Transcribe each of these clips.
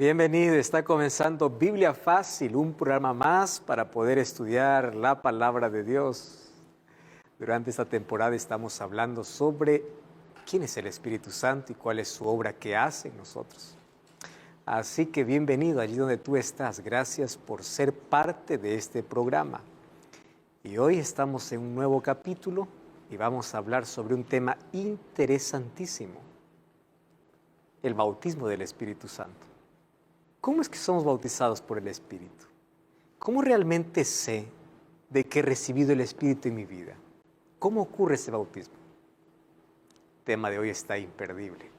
Bienvenido, está comenzando Biblia Fácil, un programa más para poder estudiar la palabra de Dios. Durante esta temporada estamos hablando sobre quién es el Espíritu Santo y cuál es su obra que hace en nosotros. Así que bienvenido allí donde tú estás, gracias por ser parte de este programa. Y hoy estamos en un nuevo capítulo y vamos a hablar sobre un tema interesantísimo, el bautismo del Espíritu Santo. ¿Cómo es que somos bautizados por el Espíritu? ¿Cómo realmente sé de que he recibido el Espíritu en mi vida? ¿Cómo ocurre ese bautismo? El tema de hoy está imperdible.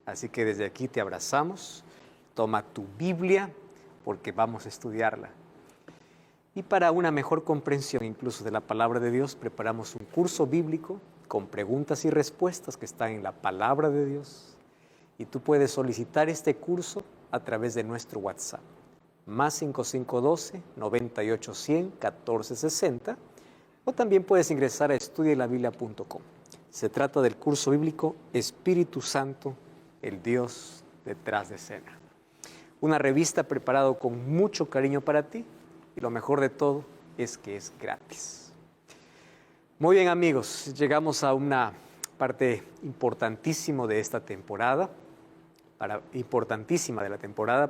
Así que desde aquí te abrazamos, toma tu Biblia porque vamos a estudiarla. Y para una mejor comprensión incluso de la palabra de Dios, preparamos un curso bíblico con preguntas y respuestas que están en la palabra de Dios. Y tú puedes solicitar este curso a través de nuestro WhatsApp, más 5512-9810-1460, o también puedes ingresar a estudielabiblia.com. Se trata del curso bíblico Espíritu Santo, el Dios detrás de escena. Una revista preparada con mucho cariño para ti, y lo mejor de todo es que es gratis. Muy bien, amigos, llegamos a una parte importantísima de esta temporada,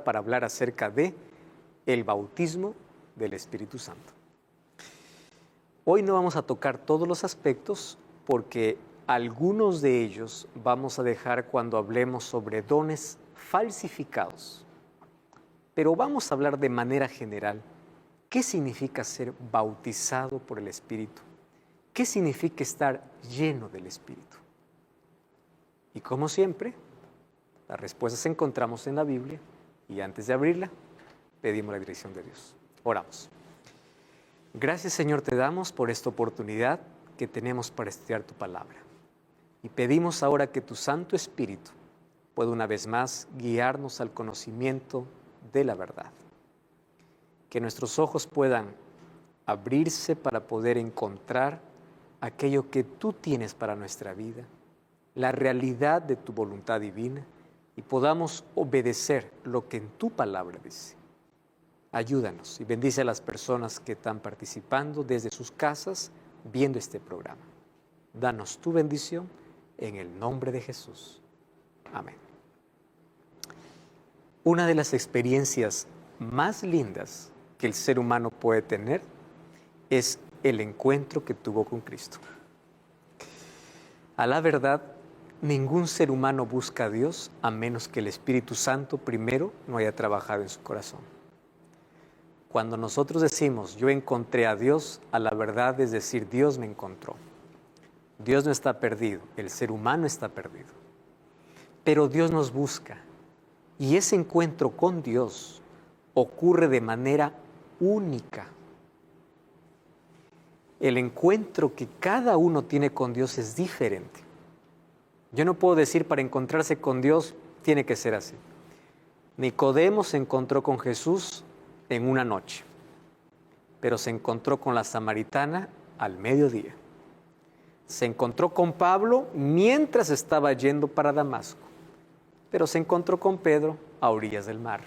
para hablar acerca de el bautismo del Espíritu Santo. Hoy no vamos a tocar todos los aspectos porque algunos de ellos vamos a dejar cuando hablemos sobre dones falsificados. Pero vamos a hablar de manera general qué significa ser bautizado por el Espíritu, qué significa estar lleno del Espíritu. Y como siempre, las respuestas encontramos en la Biblia y antes de abrirla, pedimos la dirección de Dios. Oramos. Gracias, Señor, te damos por esta oportunidad que tenemos para estudiar tu palabra. Y pedimos ahora que tu Santo Espíritu pueda una vez más guiarnos al conocimiento de la verdad. Que nuestros ojos puedan abrirse para poder encontrar aquello que tú tienes para nuestra vida, la realidad de tu voluntad divina, y podamos obedecer lo que en tu palabra dice. Ayúdanos y bendice a las personas que están participando desde sus casas viendo este programa. Danos tu bendición en el nombre de Jesús. Amén. Una de las experiencias más lindas que el ser humano puede tener es el encuentro que tuvo con Cristo. A la verdad, ningún ser humano busca a Dios a menos que el Espíritu Santo primero no haya trabajado en su corazón. Cuando nosotros decimos, yo encontré a Dios, a la verdad es decir, Dios me encontró. Dios no está perdido, el ser humano está perdido. Pero Dios nos busca y ese encuentro con Dios ocurre de manera única. El encuentro que cada uno tiene con Dios es diferente. Yo no puedo decir para encontrarse con Dios tiene que ser así. Nicodemo se encontró con Jesús en una noche, pero se encontró con la samaritana al mediodía. Se encontró con Pablo mientras estaba yendo para Damasco, pero se encontró con Pedro a orillas del mar.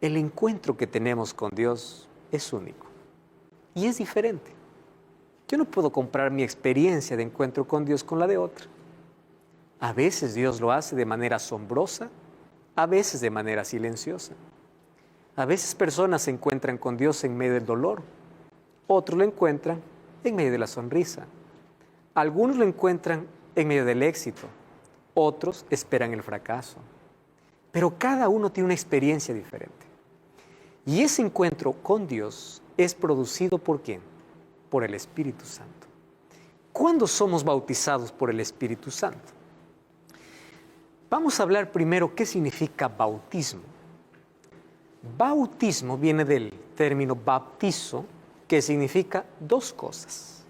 El encuentro que tenemos con Dios es único y es diferente. Yo no puedo comparar mi experiencia de encuentro con Dios con la de otra. A veces Dios lo hace de manera asombrosa, a veces de manera silenciosa. A veces personas se encuentran con Dios en medio del dolor, otros lo encuentran en medio de la sonrisa. Algunos lo encuentran en medio del éxito, otros esperan el fracaso. Pero cada uno tiene una experiencia diferente. Y ese encuentro con Dios es producido ¿por quién? Por el Espíritu Santo. ¿Cuándo somos bautizados por el Espíritu Santo? Vamos a hablar primero qué significa bautismo. Bautismo viene del término baptizo, que significa dos cosas.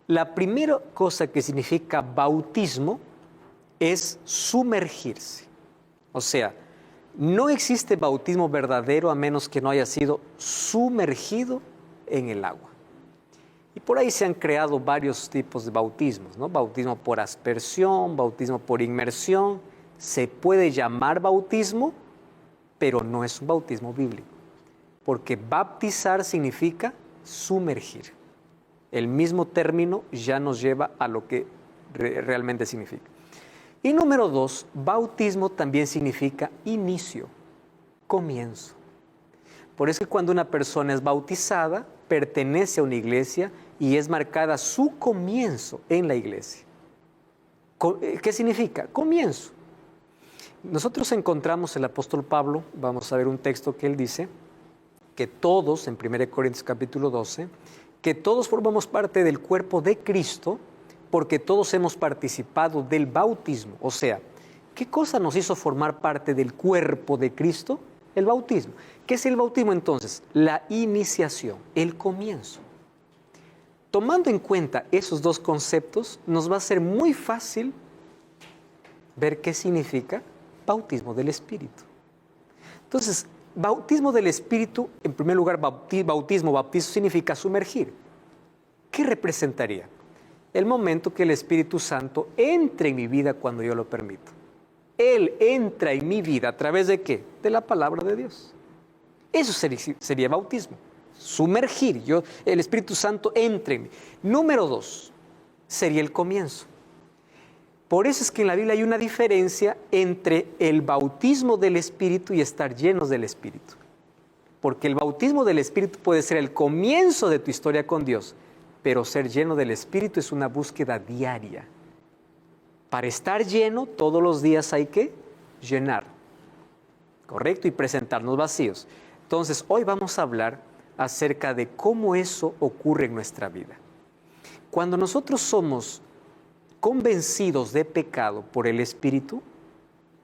La primera cosa que significa bautismo es sumergirse. O sea, no existe bautismo verdadero a menos que no haya sido sumergido en el agua. Y por ahí se han creado varios tipos de bautismos, ¿no? Bautismo por aspersión, bautismo por inmersión. se puede llamar bautismo, pero no es un bautismo bíblico, porque baptizar significa sumergir. El mismo término ya nos lleva a lo que realmente significa. Y número 2, bautismo también significa inicio, comienzo. Por eso que cuando una persona es bautizada, pertenece a una iglesia y es marcada su comienzo en la iglesia. ¿Qué significa? Comienzo. Nosotros encontramos el apóstol Pablo, vamos a ver un texto que él dice, que todos, en 1 Corintios capítulo 12, que todos formamos parte del cuerpo de Cristo, porque todos hemos participado del bautismo. O sea, ¿qué cosa nos hizo formar parte del cuerpo de Cristo? El bautismo. ¿Qué es el bautismo entonces? La iniciación, el comienzo. Tomando en cuenta esos dos conceptos, nos va a ser muy fácil ver qué significa bautismo del Espíritu. Entonces, bautismo del Espíritu, en primer lugar, bautismo significa sumergir. ¿Qué representaría? El momento que el Espíritu Santo entre en mi vida cuando yo lo permito. Él entra en mi vida, ¿a través de qué? De la palabra de Dios. Eso sería bautismo. Sumergir, el Espíritu Santo entra en mí. Número 2, sería el comienzo. Por eso es que en la Biblia hay una diferencia entre el bautismo del Espíritu y estar llenos del Espíritu. Porque el bautismo del Espíritu puede ser el comienzo de tu historia con Dios, pero ser lleno del Espíritu es una búsqueda diaria. Para estar lleno, todos los días hay que llenar, ¿correcto? Y presentarnos vacíos. Entonces, hoy vamos a hablar acerca de cómo eso ocurre en nuestra vida. Cuando nosotros somos convencidos de pecado por el Espíritu,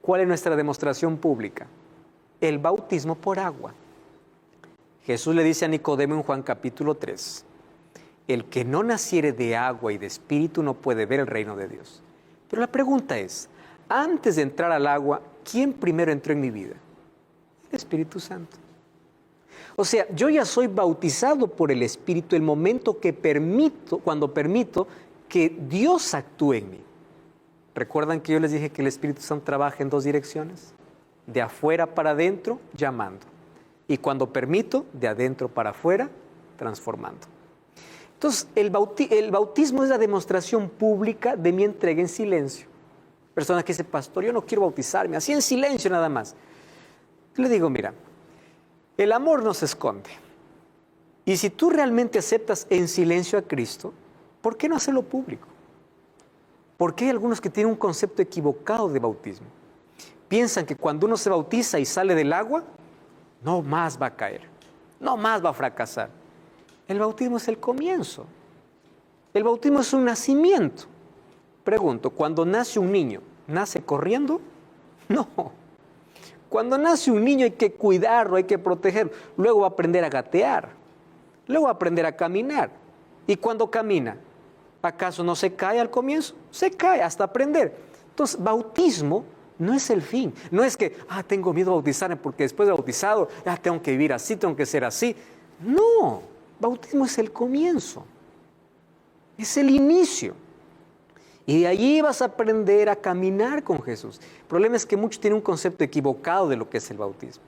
¿cuál es nuestra demostración pública? El bautismo por agua. Jesús le dice a Nicodemo en Juan capítulo 3, el que no naciere de agua y de Espíritu no puede ver el reino de Dios. Pero la pregunta es, antes de entrar al agua, ¿quién primero entró en mi vida? El Espíritu Santo. O sea, yo ya soy bautizado por el Espíritu el momento que cuando permito que Dios actúe en mí. ¿Recuerdan que yo les dije que el Espíritu Santo trabaja en dos direcciones? De afuera para adentro, llamando. Y cuando permito, de adentro para afuera, transformando. Entonces, el bautismo es la demostración pública de mi entrega en silencio. Personas que dicen, pastor, yo no quiero bautizarme, así en silencio nada más. Yo le digo, mira, el amor no se esconde. Y si tú realmente aceptas en silencio a Cristo, ¿por qué no hacerlo público? Porque hay algunos que tienen un concepto equivocado de bautismo. Piensan que cuando uno se bautiza y sale del agua, no más va a caer, no más va a fracasar. El bautismo es el comienzo. El bautismo es un nacimiento. Pregunto, ¿cuando nace un niño, nace corriendo? No. Cuando nace un niño hay que cuidarlo, hay que protegerlo. Luego va a aprender a gatear. Luego va a aprender a caminar. Y cuando camina, ¿acaso no se cae al comienzo? Se cae hasta aprender. Entonces, bautismo no es el fin. No es que, tengo miedo a bautizarme porque después de bautizado, tengo que vivir así, tengo que ser así. No, bautismo es el comienzo. Es el inicio. Y de allí vas a aprender a caminar con Jesús. El problema es que muchos tienen un concepto equivocado de lo que es el bautismo.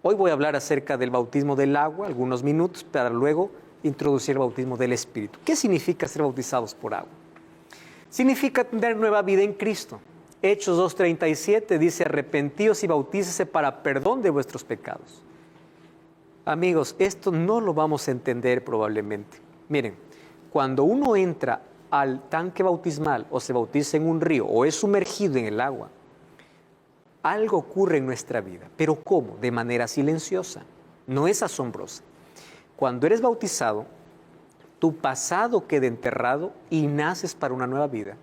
Hoy voy a hablar acerca del bautismo del agua, algunos minutos, para luego introducir el bautismo del Espíritu. ¿Qué significa ser bautizados por agua? Significa tener nueva vida en Cristo. Hechos 2:37 dice, arrepentíos y bautícese para perdón de vuestros pecados. Amigos, esto no lo vamos a entender probablemente. Miren, cuando uno entra al tanque bautismal o se bautiza en un río o es sumergido en el agua, algo ocurre en nuestra vida. ¿Pero cómo? De manera silenciosa, no es asombrosa. Cuando eres bautizado, tu pasado queda enterrado y naces para una nueva vida.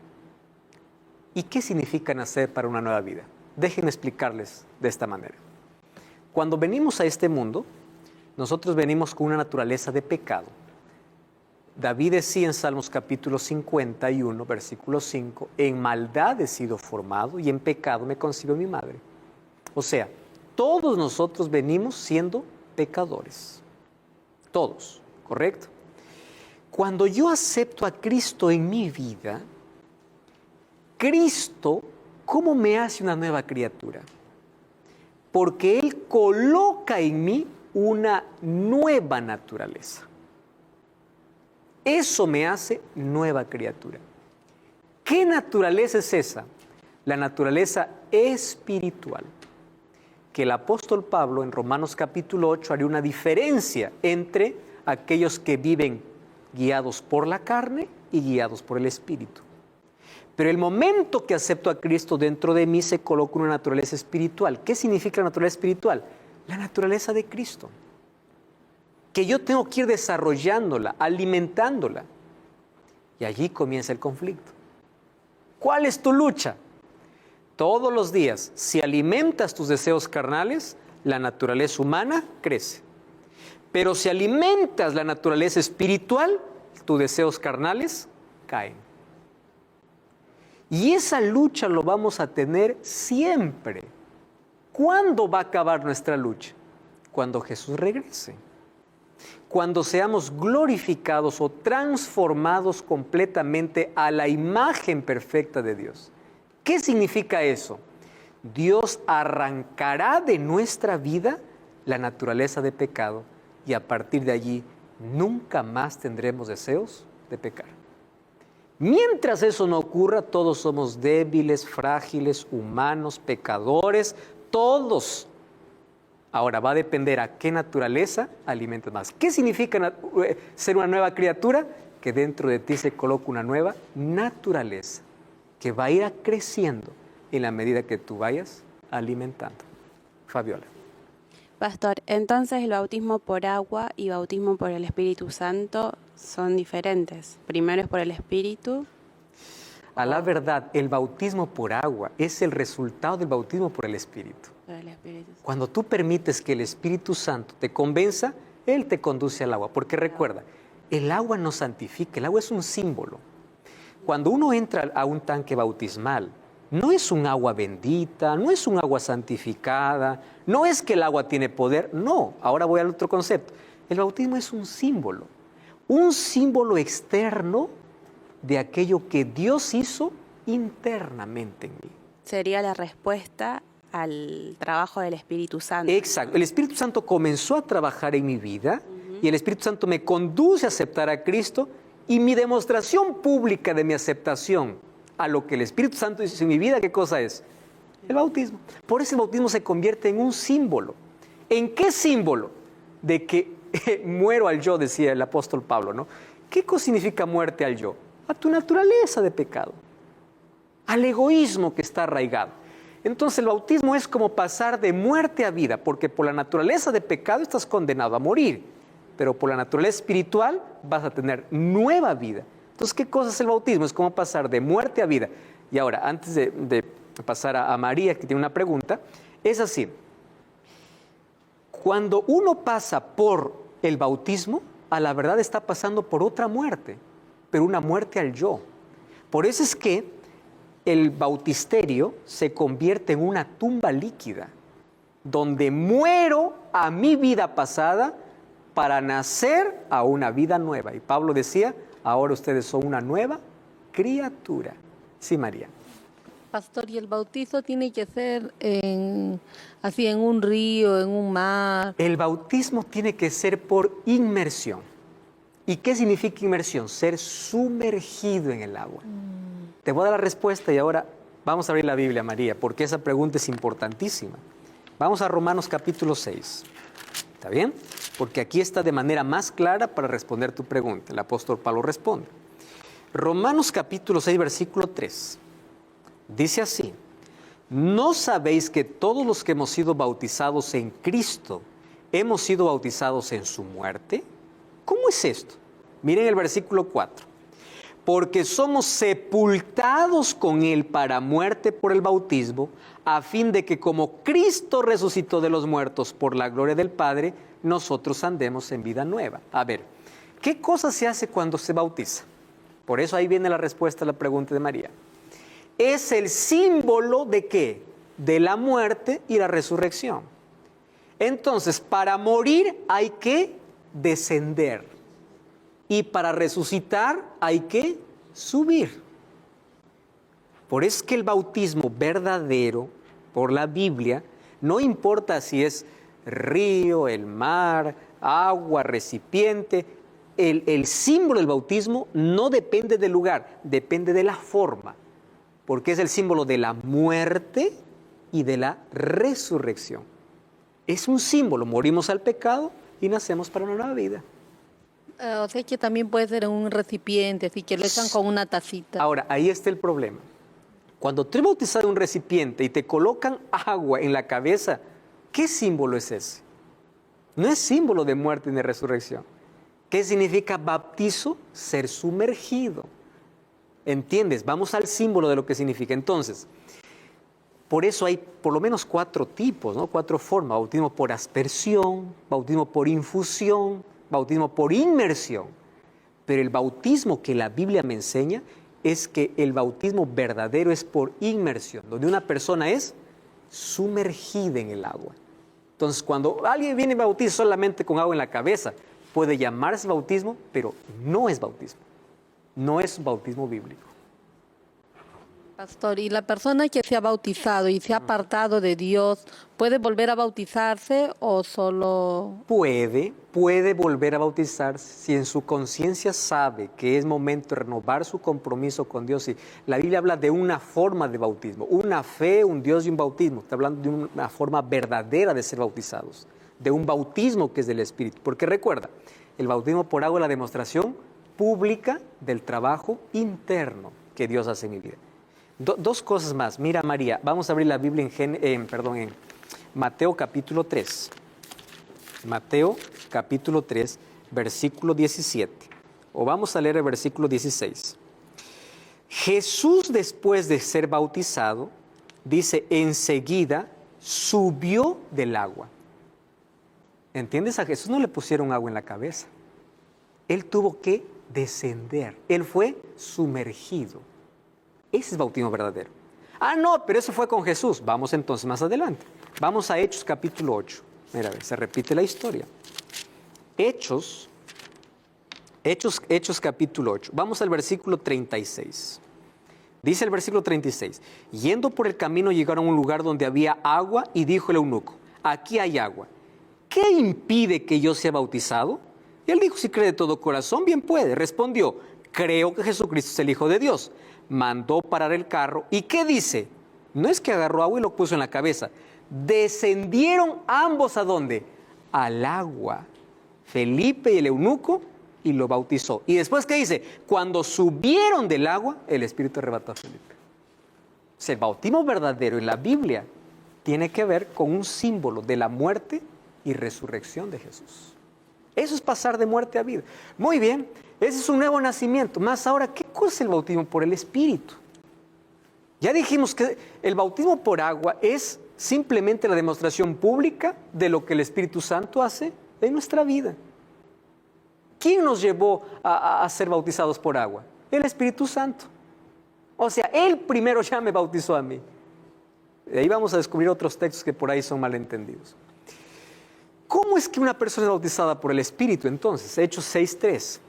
¿Y qué significa nacer para una nueva vida? Déjenme explicarles de esta manera. Cuando venimos a este mundo, nosotros venimos con una naturaleza de pecado. David decía en Salmos capítulo 51, versículo 5, en maldad he sido formado y en pecado me concibió mi madre. O sea, todos nosotros venimos siendo pecadores. Todos, ¿correcto? Cuando yo acepto a Cristo en mi vida, Cristo ¿Cómo me hace una nueva criatura? Porque Él coloca en mí una nueva naturaleza. Eso me hace nueva criatura. ¿Qué naturaleza es esa? La naturaleza espiritual. Que el apóstol Pablo en Romanos capítulo 8 haría una diferencia entre aquellos que viven guiados por la carne y guiados por el Espíritu. Pero el momento que acepto a Cristo dentro de mí se coloca una naturaleza espiritual. ¿Qué significa la naturaleza espiritual? La naturaleza de Cristo. Que yo tengo que ir desarrollándola, alimentándola. Y allí comienza el conflicto. ¿Cuál es tu lucha? Todos los días, si alimentas tus deseos carnales, la naturaleza humana crece. Pero si alimentas la naturaleza espiritual, tus deseos carnales caen. Y esa lucha lo vamos a tener siempre. ¿Cuándo va a acabar nuestra lucha? Cuando Jesús regrese. Cuando seamos glorificados o transformados completamente a la imagen perfecta de Dios. ¿Qué significa eso? Dios arrancará de nuestra vida la naturaleza de pecado y a partir de allí nunca más tendremos deseos de pecar. Mientras eso no ocurra, todos somos débiles, frágiles, humanos, pecadores, todos. Ahora va a depender a qué naturaleza alimentas más. ¿Qué significa ser una nueva criatura? Que dentro de ti se coloca una nueva naturaleza que va a ir creciendo en la medida que tú vayas alimentando. Fabiola. Pastor, entonces el bautismo por agua y bautismo por el Espíritu Santo son diferentes. Primero es por el Espíritu. A la verdad, el bautismo por agua es el resultado del bautismo por el Espíritu. Por el Espíritu Santo. Cuando tú permites que el Espíritu Santo te convenza, Él te conduce al agua. Porque recuerda, el agua no santifica, el agua es un símbolo. Cuando uno entra a un tanque bautismal, no es un agua bendita, no es un agua santificada, no es que el agua tiene poder, no. Ahora voy al otro concepto. El bautismo es un símbolo externo de aquello que Dios hizo internamente en mí. Sería la respuesta al trabajo del Espíritu Santo. Exacto. El Espíritu Santo comenzó a trabajar en mi vida y el Espíritu Santo me conduce a aceptar a Cristo y mi demostración pública de mi aceptación a lo que el Espíritu Santo hizo en mi vida, ¿qué cosa es? El bautismo. Por eso el bautismo se convierte en un símbolo. ¿En qué símbolo? De que muero al yo, decía el apóstol Pablo, ¿no? ¿Qué cosa significa muerte al yo? A tu naturaleza de pecado, al egoísmo que está arraigado. Entonces el bautismo es como pasar de muerte a vida, porque por la naturaleza de pecado estás condenado a morir, pero por la naturaleza espiritual vas a tener nueva vida. Entonces, ¿qué cosa es el bautismo? Es como pasar de muerte a vida. Y ahora, antes de pasar a María, que tiene una pregunta, es así. Cuando uno pasa por el bautismo, a la verdad está pasando por otra muerte, pero una muerte al yo. Por eso es que el bautisterio se convierte en una tumba líquida, donde muero a mi vida pasada para nacer a una vida nueva. Y Pablo decía, ahora ustedes son una nueva criatura. Sí, María. Pastor, ¿y el bautizo tiene que ser así en un río, en un mar? El bautismo tiene que ser por inmersión. ¿Y qué significa inmersión? Ser sumergido en el agua. Te voy a dar la respuesta y ahora vamos a abrir la Biblia, María, porque esa pregunta es importantísima. Vamos a Romanos capítulo 6. ¿Está bien? Porque aquí está de manera más clara para responder tu pregunta. El apóstol Pablo responde. Romanos capítulo 6, versículo 3. Dice así: ¿no sabéis que todos los que hemos sido bautizados en Cristo hemos sido bautizados en su muerte? ¿Cómo es esto? Miren el versículo 4. Porque somos sepultados con Él para muerte por el bautismo, a fin de que como Cristo resucitó de los muertos por la gloria del Padre, nosotros andemos en vida nueva. A ver, ¿qué cosa se hace cuando se bautiza? Por eso ahí viene la respuesta a la pregunta de María. Es el símbolo de ¿qué? De la muerte y la resurrección. Entonces, para morir hay que descender. Y para resucitar hay que subir. Por eso es que el bautismo verdadero por la Biblia, no importa si es río, el mar, agua, recipiente, el símbolo del bautismo no depende del lugar, depende de la forma, porque es el símbolo de la muerte y de la resurrección. Es un símbolo, morimos al pecado y nacemos para una nueva vida. O sea que también puede ser en un recipiente, así que lo echan con una tacita. Ahora, ahí está el problema. Cuando tú eres bautizado en un recipiente y te colocan agua en la cabeza, ¿qué símbolo es ese? No es símbolo de muerte ni de resurrección. ¿Qué significa bautizo? Ser sumergido. ¿Entiendes? Vamos al símbolo de lo que significa. Entonces, por eso hay por lo menos 4 tipos, ¿no? 4 formas. Bautismo por aspersión, bautismo por infusión, bautismo por inmersión. Pero el bautismo que la Biblia me enseña es que el bautismo verdadero es por inmersión, donde una persona es sumergida en el agua. Entonces, cuando alguien viene y bautiza solamente con agua en la cabeza, puede llamarse bautismo, pero no es bautismo. No es un bautismo bíblico. Pastor, ¿y la persona que se ha bautizado y se ha apartado de Dios, puede volver a bautizarse o solo...? Puede volver a bautizarse si en su conciencia sabe que es momento de renovar su compromiso con Dios. Y la Biblia habla de una forma de bautismo, una fe, un Dios y un bautismo. Está hablando de una forma verdadera de ser bautizados, de un bautismo que es del Espíritu. Porque recuerda, el bautismo por agua es la demostración pública del trabajo interno que Dios hace en mi vida. 2 cosas más. Mira, María, vamos a abrir la Biblia en Mateo capítulo 3. Mateo capítulo 3, versículo 17. O vamos a leer el versículo 16. Jesús, después de ser bautizado, dice, enseguida subió del agua. ¿Entiendes? A Jesús no le pusieron agua en la cabeza. Él tuvo que descender. Él fue sumergido. Ese es bautismo verdadero. Ah, no, pero eso fue con Jesús. Vamos entonces más adelante. Vamos a Hechos capítulo 8. Mira, a ver, se repite la historia. Hechos capítulo 8. Vamos al versículo 36. Dice el versículo 36. Yendo por el camino llegaron a un lugar donde había agua y dijo el eunuco, aquí hay agua. ¿Qué impide que yo sea bautizado? Y él dijo, si cree de todo corazón, bien puede. Respondió, creo que Jesucristo es el Hijo de Dios. Mandó parar el carro. ¿Y qué dice? No es que agarró agua y lo puso en la cabeza. Descendieron ambos ¿a dónde? Al agua. Felipe y el eunuco y lo bautizó. Y después, ¿qué dice? Cuando subieron del agua, el Espíritu arrebató a Felipe. O sea, el bautismo verdadero en la Biblia tiene que ver con un símbolo de la muerte y resurrección de Jesús. Eso es pasar de muerte a vida. Muy bien, ese es un nuevo nacimiento. Más ahora, ¿qué cosa es el bautismo por el Espíritu? Ya dijimos que el bautismo por agua es simplemente la demostración pública de lo que el Espíritu Santo hace en nuestra vida. ¿Quién nos llevó a ser bautizados por agua? El Espíritu Santo. O sea, Él primero ya me bautizó a mí. De ahí vamos a descubrir otros textos que por ahí son malentendidos. ¿Cómo es que una persona es bautizada por el Espíritu entonces? Hechos 6:3.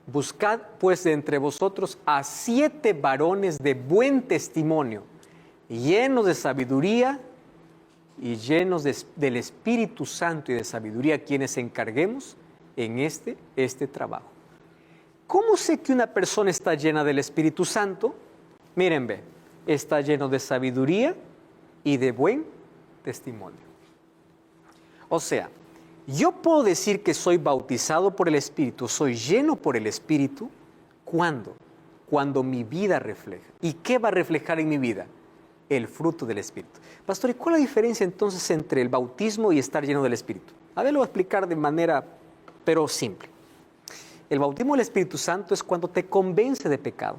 Buscad pues de entre vosotros a 7 varones de buen testimonio, llenos de sabiduría y llenos del Espíritu Santo y de sabiduría, quienes encarguemos en este trabajo. ¿Cómo sé que una persona está llena del Espíritu Santo? Miren, ve, está lleno de sabiduría y de buen testimonio. O sea, yo puedo decir que soy bautizado por el Espíritu, soy lleno por el Espíritu, ¿cuándo? Cuando mi vida refleja. ¿Y qué va a reflejar en mi vida? El fruto del Espíritu. Pastor, ¿y cuál es la diferencia entonces entre el bautismo y estar lleno del Espíritu? A ver, lo voy a explicar de manera, pero simple. El bautismo del Espíritu Santo es cuando te convence de pecado.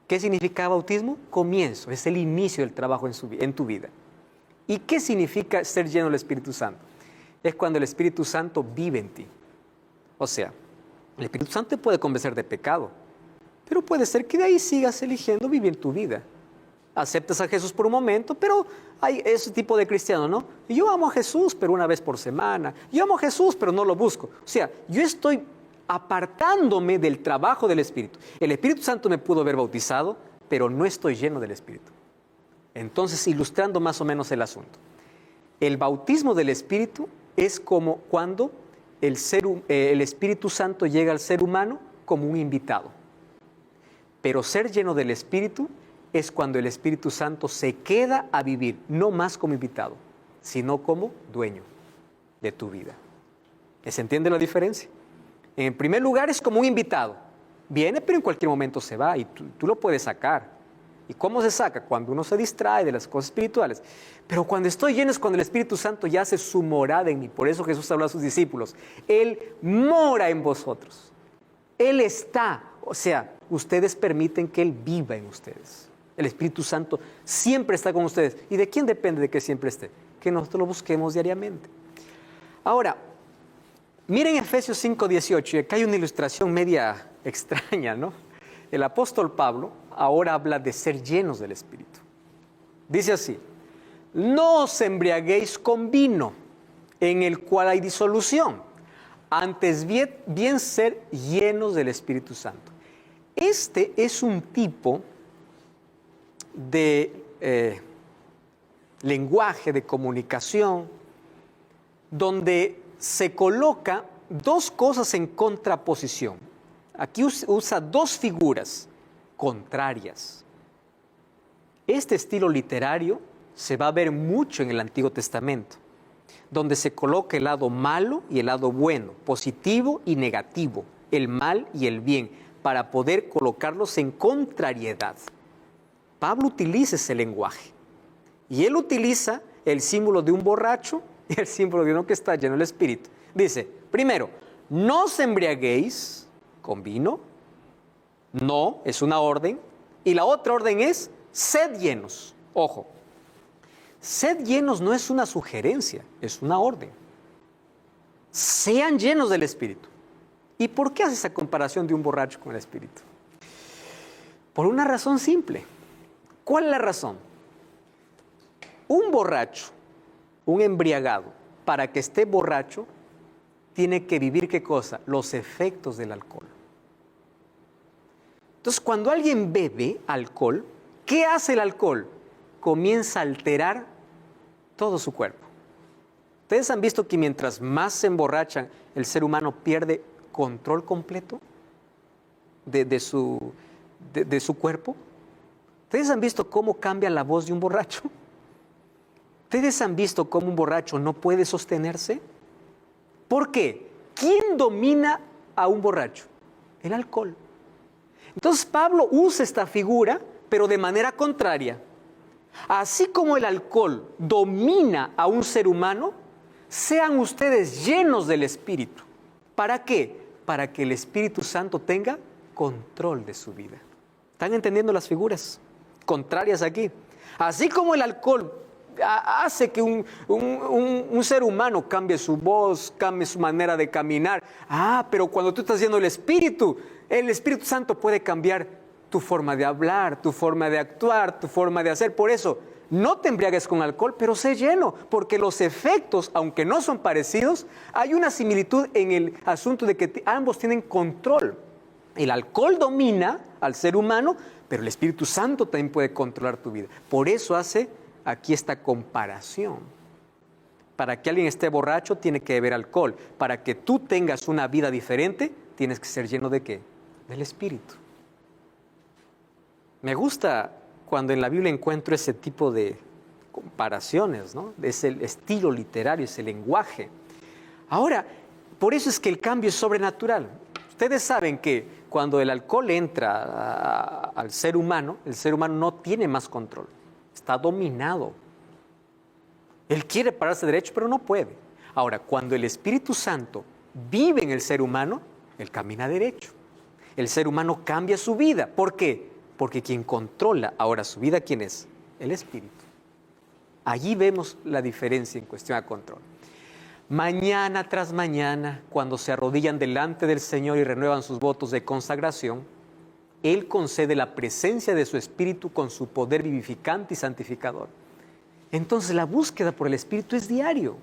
¿Qué significa bautismo? Comienzo, es el inicio del trabajo en tu vida. ¿Y qué significa ser lleno del Espíritu Santo? Es cuando el Espíritu Santo vive en ti. O sea, el Espíritu Santo te puede convencer de pecado, pero puede ser que de ahí sigas eligiendo vivir tu vida. Aceptas a Jesús por un momento, pero hay ese tipo de cristiano, ¿no? Yo amo a Jesús, pero una vez por semana. Yo amo a Jesús, pero no lo busco. O sea, yo estoy apartándome del trabajo del Espíritu. El Espíritu Santo me pudo haber bautizado, pero no estoy lleno del Espíritu. Entonces, ilustrando más o menos el asunto, el bautismo del Espíritu es como cuando el Espíritu Santo llega al ser humano como un invitado. Pero ser lleno del Espíritu es cuando el Espíritu Santo se queda a vivir, no más como invitado, sino como dueño de tu vida. ¿Se entiende la diferencia? En primer lugar es como un invitado. Viene, pero en cualquier momento se va y tú lo puedes sacar. ¿Y cómo se saca? Cuando uno se distrae de las cosas espirituales. Pero cuando estoy lleno es cuando el Espíritu Santo ya hace su morada en mí. Por eso Jesús habló a sus discípulos. Él mora en vosotros. Él está. O sea, ustedes permiten que Él viva en ustedes. El Espíritu Santo siempre está con ustedes. ¿Y de quién depende de que siempre esté? Que nosotros lo busquemos diariamente. Ahora, miren Efesios 5:18. Y acá hay una ilustración media extraña, ¿no? El apóstol Pablo ahora habla de ser llenos del Espíritu. Dice así: no os embriaguéis con vino, en el cual hay disolución, antes bien ser llenos del Espíritu Santo. Este es un tipo de lenguaje, de comunicación, donde se coloca dos cosas en contraposición. Aquí usa dos figuras contrarias. Este estilo literario se va a ver mucho en el Antiguo Testamento, donde se coloca el lado malo y el lado bueno, positivo y negativo, el mal y el bien, para poder colocarlos en contrariedad. Pablo utiliza ese lenguaje y él utiliza el símbolo de un borracho y el símbolo de uno que está lleno del Espíritu. Dice, primero, no os embriaguéis con vino. No, es una orden. Y la otra orden es, sed llenos. Ojo, sed llenos no es una sugerencia, es una orden. Sean llenos del Espíritu. ¿Y por qué hace esa comparación de un borracho con el Espíritu? Por una razón simple. ¿Cuál es la razón? Un borracho, un embriagado, para que esté borracho, tiene que vivir ¿qué cosa? Los efectos del alcohol. Entonces, cuando alguien bebe alcohol, ¿qué hace el alcohol? Comienza a alterar todo su cuerpo. ¿Ustedes han visto que mientras más se emborrachan, el ser humano pierde control completo de su cuerpo? ¿Ustedes han visto cómo cambia la voz de un borracho? ¿Ustedes han visto cómo un borracho no puede sostenerse? ¿Por qué? ¿Quién domina a un borracho? El alcohol. Entonces Pablo usa esta figura, pero de manera contraria. Así como el alcohol domina a un ser humano, sean ustedes llenos del Espíritu. ¿Para qué? Para que el Espíritu Santo tenga control de su vida. ¿Están entendiendo las figuras contrarias aquí? Así como el alcohol hace que un ser humano cambie su voz, cambie su manera de caminar. Pero cuando tú estás lleno del Espíritu, el Espíritu Santo puede cambiar tu forma de hablar, tu forma de actuar, tu forma de hacer. Por eso, no te embriagues con alcohol, pero sé lleno, porque los efectos, aunque no son parecidos, hay una similitud en el asunto de que ambos tienen control. El alcohol domina al ser humano, pero el Espíritu Santo también puede controlar tu vida. Por eso hace aquí esta comparación. Para que alguien esté borracho, tiene que beber alcohol. Para que tú tengas una vida diferente, tienes que ser lleno ¿de qué? Del Espíritu. Me gusta cuando en la Biblia encuentro ese tipo de comparaciones, ¿no? Es el estilo literario, ese lenguaje. Ahora, por eso es que el cambio es sobrenatural. Ustedes saben que cuando el alcohol entra al ser humano, el ser humano no tiene más control. Está dominado. Él quiere pararse derecho, pero no puede. Ahora, cuando el Espíritu Santo vive en el ser humano, él camina derecho. El ser humano cambia su vida. ¿Por qué? Porque quien controla ahora su vida, ¿quién es? El Espíritu. Allí vemos la diferencia en cuestión de control. Mañana tras mañana, cuando se arrodillan delante del Señor y renuevan sus votos de consagración, Él concede la presencia de su Espíritu con su poder vivificante y santificador. Entonces la búsqueda por el Espíritu es diario.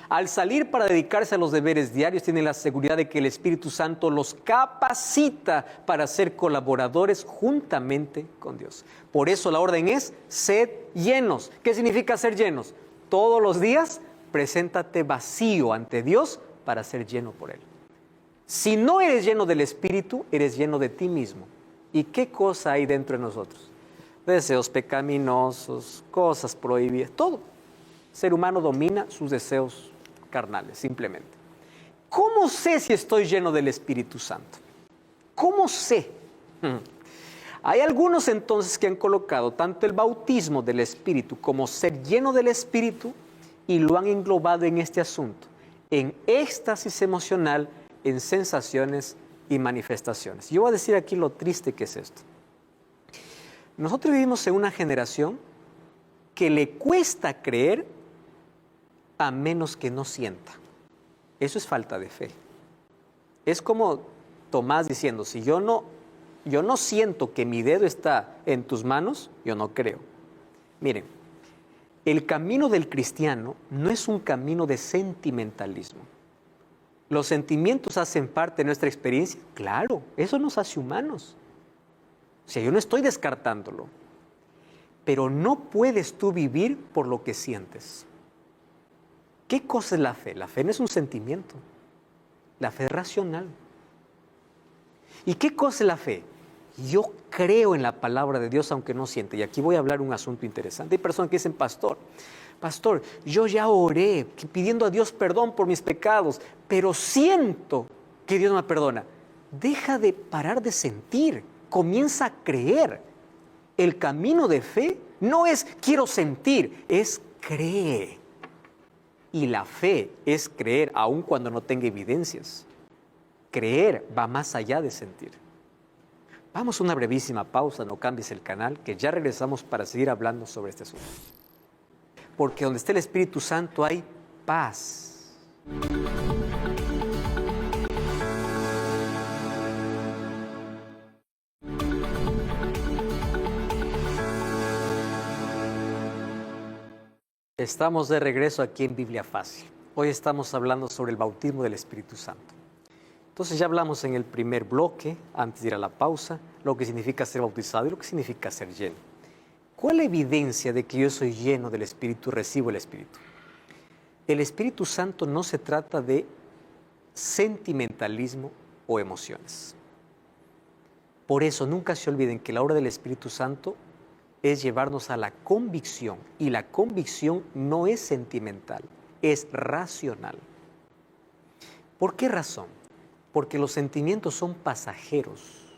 Al salir para dedicarse a los deberes diarios, tienen la seguridad de que el Espíritu Santo los capacita para ser colaboradores juntamente con Dios. Por eso la orden es, sed llenos. ¿Qué significa ser llenos? Todos los días, preséntate vacío ante Dios para ser lleno por Él. Si no eres lleno del Espíritu, eres lleno de ti mismo. ¿Y qué cosa hay dentro de nosotros? Deseos pecaminosos, cosas prohibidas, todo. El ser humano domina sus deseos carnales, simplemente. ¿Cómo sé si estoy lleno del Espíritu Santo? ¿Cómo sé? Hay algunos entonces que han colocado tanto el bautismo del Espíritu como ser lleno del Espíritu y lo han englobado en este asunto, en éxtasis emocional, en sensaciones y manifestaciones. Yo voy a decir aquí lo triste que es esto. Nosotros vivimos en una generación que le cuesta creer a menos que no sienta. Eso es falta de fe. Es como Tomás diciendo, si yo no siento que mi dedo está en tus manos, yo no creo. Miren, el camino del cristiano no es un camino de sentimentalismo. ¿Los sentimientos hacen parte de nuestra experiencia? Claro, eso nos hace humanos. O sea, yo no estoy descartándolo. Pero no puedes tú vivir por lo que sientes. ¿Qué cosa es la fe? La fe no es un sentimiento. La fe es racional. ¿Y qué cosa es la fe? Yo creo en la palabra de Dios aunque no siente. Y aquí voy a hablar un asunto interesante. Hay personas que dicen, pastor, yo ya oré pidiendo a Dios perdón por mis pecados, pero siento que Dios me perdona. Deja de parar de sentir, comienza a creer. El camino de fe no es quiero sentir, es cree. Y la fe es creer aun cuando no tenga evidencias. Creer va más allá de sentir. Vamos a una brevísima pausa, no cambies el canal, que ya regresamos para seguir hablando sobre este asunto. Porque donde está el Espíritu Santo hay paz. Estamos de regreso aquí en Biblia Fácil. Hoy estamos hablando sobre el bautismo del Espíritu Santo. Entonces ya hablamos en el primer bloque, antes de ir a la pausa, lo que significa ser bautizado y lo que significa ser lleno. ¿Cuál es la evidencia de que yo soy lleno del Espíritu, recibo el Espíritu? El Espíritu Santo no se trata de sentimentalismo o emociones. Por eso nunca se olviden que la obra del Espíritu Santo es llevarnos a la convicción, y la convicción no es sentimental, es racional. ¿Por qué razón? Porque los sentimientos son pasajeros,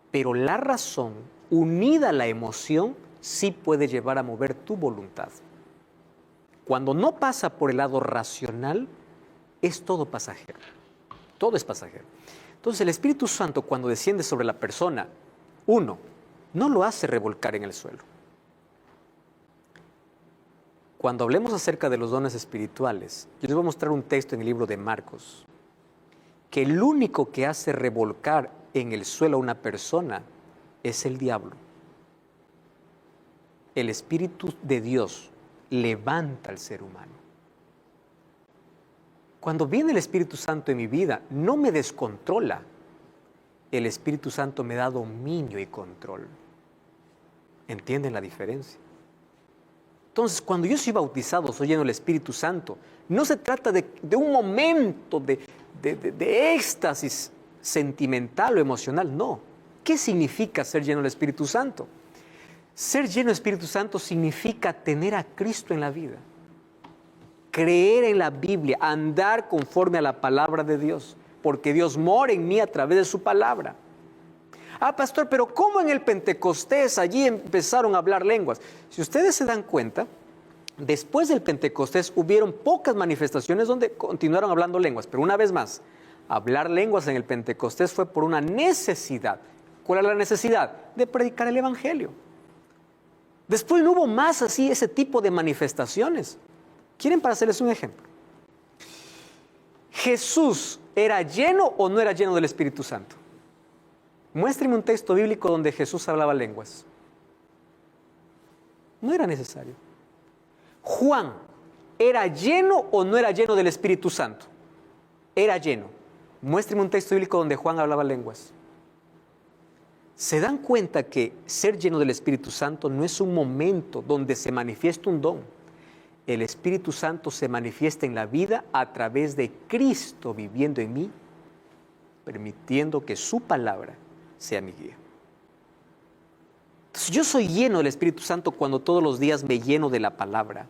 pero la razón unida a la emoción sí puede llevar a mover tu voluntad. Cuando no pasa por el lado racional, es todo pasajero, todo es pasajero. Entonces el Espíritu Santo, cuando desciende sobre la persona, no lo hace revolcar en el suelo. Cuando hablemos acerca de los dones espirituales, yo les voy a mostrar un texto en el libro de Marcos, que el único que hace revolcar en el suelo a una persona es el diablo. El Espíritu de Dios levanta al ser humano. Cuando viene el Espíritu Santo en mi vida, no me descontrola. El Espíritu Santo me da dominio y control. ¿Entienden la diferencia? Entonces, cuando yo soy bautizado, soy lleno del Espíritu Santo, no se trata de un momento de éxtasis sentimental o emocional, no. ¿Qué significa ser lleno del Espíritu Santo? Ser lleno del Espíritu Santo significa tener a Cristo en la vida, creer en la Biblia, andar conforme a la palabra de Dios, porque Dios mora en mí a través de su palabra. Pastor, pero ¿cómo en el Pentecostés allí empezaron a hablar lenguas? Si ustedes se dan cuenta, después del Pentecostés hubieron pocas manifestaciones donde continuaron hablando lenguas, pero una vez más, hablar lenguas en el Pentecostés fue por una necesidad. ¿Cuál era la necesidad? De predicar el Evangelio. Después no hubo más así ese tipo de manifestaciones. ¿Quieren para hacerles un ejemplo? ¿Jesús era lleno o no era lleno del Espíritu Santo? Muéstreme un texto bíblico donde Jesús hablaba lenguas. No era necesario. Juan, ¿era lleno o no era lleno del Espíritu Santo? Era lleno. Muéstreme un texto bíblico donde Juan hablaba lenguas. ¿Se dan cuenta que ser lleno del Espíritu Santo no es un momento donde se manifiesta un don? El Espíritu Santo se manifiesta en la vida a través de Cristo viviendo en mí, permitiendo que su palabra sea mi guía. Entonces, yo soy lleno del Espíritu Santo cuando todos los días me lleno de la palabra,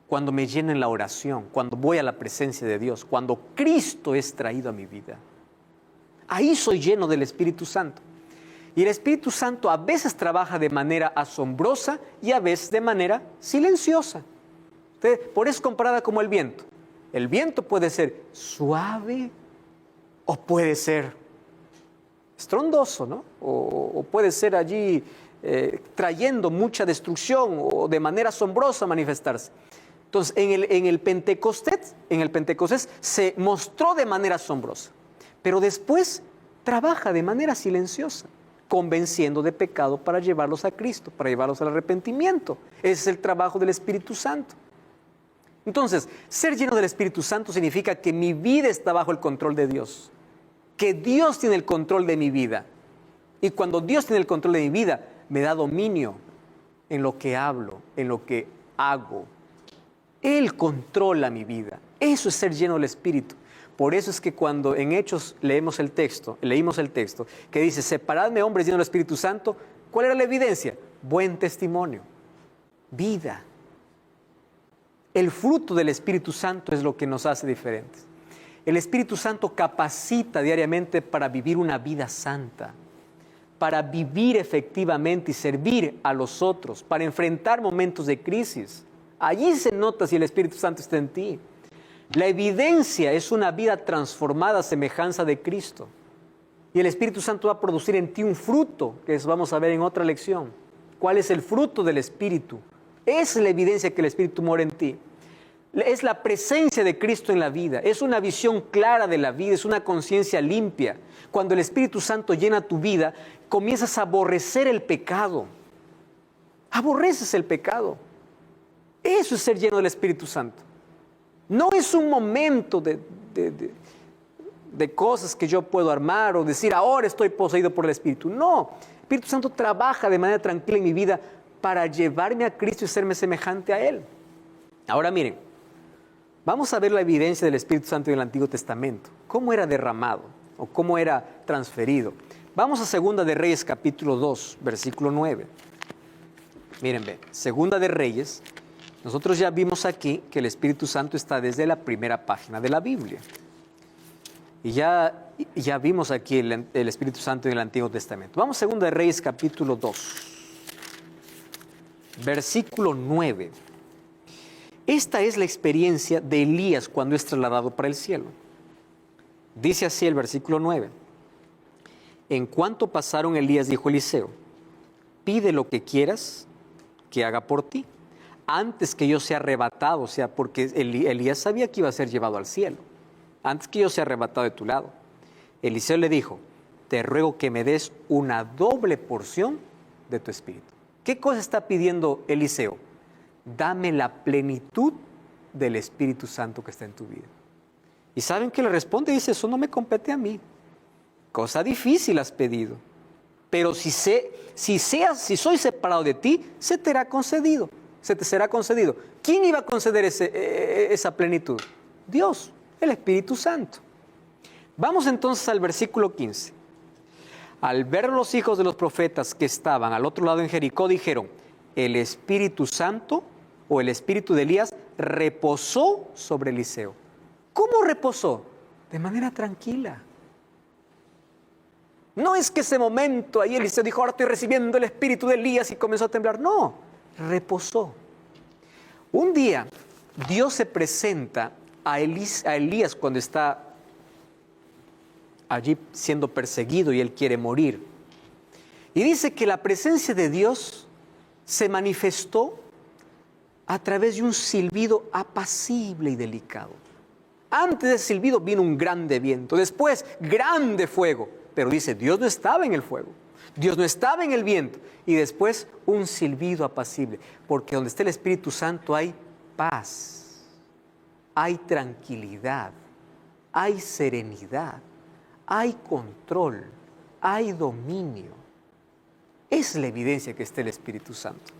cuando me lleno en la oración, cuando voy a la presencia de Dios, cuando Cristo es traído a mi vida. Ahí soy lleno del Espíritu Santo. Y el Espíritu Santo a veces trabaja de manera asombrosa y a veces de manera silenciosa. Por eso es comparada como el viento. El viento puede ser suave o puede ser estrondoso, ¿no? O puede ser allí trayendo mucha destrucción o de manera asombrosa manifestarse. Entonces, en el Pentecostés se mostró de manera asombrosa, pero después trabaja de manera silenciosa, convenciendo de pecado para llevarlos a Cristo, para llevarlos al arrepentimiento. Ese es el trabajo del Espíritu Santo. Entonces, ser lleno del Espíritu Santo significa que mi vida está bajo el control de Dios, que Dios tiene el control de mi vida. Y cuando Dios tiene el control de mi vida, me da dominio en lo que hablo, en lo que hago. Él controla mi vida. Eso es ser lleno del Espíritu. Por eso es que cuando en Hechos leímos el texto, que dice, separadme hombres llenos del Espíritu Santo, ¿cuál era la evidencia? Buen testimonio, vida. El fruto del Espíritu Santo es lo que nos hace diferentes. El Espíritu Santo capacita diariamente para vivir una vida santa, para vivir efectivamente y servir a los otros, para enfrentar momentos de crisis. Allí se nota si el Espíritu Santo está en ti. La evidencia es una vida transformada a semejanza de Cristo. Y el Espíritu Santo va a producir en ti un fruto, que eso vamos a ver en otra lección. ¿Cuál es el fruto del Espíritu? Es la evidencia que el Espíritu mora en ti. Es la presencia de Cristo en la vida. Es una visión clara de la vida, es una conciencia limpia. Cuando el Espíritu Santo llena tu vida, comienzas a aborrecer el pecado. Aborreces el pecado. Eso es ser lleno del Espíritu Santo. No es un momento de cosas que yo puedo armar o decir, ahora estoy poseído por el Espíritu. No, el Espíritu Santo trabaja de manera tranquila en mi vida para llevarme a Cristo y serme semejante a Él. Ahora miren, vamos a ver la evidencia del Espíritu Santo en el Antiguo Testamento. ¿Cómo era derramado o cómo era transferido? Vamos a 2 de Reyes capítulo 2, versículo 9. Miren, ve, 2 de Reyes. Nosotros ya vimos aquí que el Espíritu Santo está desde la primera página de la Biblia. Y ya vimos aquí el Espíritu Santo en el Antiguo Testamento. Vamos a 2 de Reyes capítulo 2, versículo 9. Esta es la experiencia de Elías cuando es trasladado para el cielo. Dice así el versículo 9. En cuanto pasaron, Elías dijo a Eliseo, pide lo que quieras que haga por ti, antes que yo sea arrebatado, o sea, porque Elías sabía que iba a ser llevado al cielo, antes que yo sea arrebatado de tu lado. Eliseo le dijo, te ruego que me des una doble porción de tu espíritu. ¿Qué cosa está pidiendo Eliseo? Dame la plenitud del Espíritu Santo que está en tu vida. ¿Y saben qué le responde? Dice, eso no me compete a mí. Cosa difícil has pedido. Pero si soy separado de ti, se te será concedido. ¿Quién iba a conceder esa plenitud? Dios, el Espíritu Santo. Vamos entonces al versículo 15. Al ver los hijos de los profetas que estaban al otro lado en Jericó, dijeron, el Espíritu Santo o el Espíritu de Elías reposó sobre Eliseo. ¿Cómo reposó? De manera tranquila. No es que ese momento ahí Eliseo dijo, ahora estoy recibiendo el Espíritu de Elías y comenzó a temblar. No, reposó. Un día Dios se presenta a Elías cuando está allí siendo perseguido y él quiere morir. Y dice que la presencia de Dios se manifestó a través de un silbido apacible y delicado. Antes del silbido vino un grande viento, después grande fuego. Pero dice, Dios no estaba en el fuego, Dios no estaba en el viento. Y después un silbido apacible, porque donde está el Espíritu Santo hay paz, hay tranquilidad, hay serenidad, hay control, hay dominio. Es la evidencia que está el Espíritu Santo.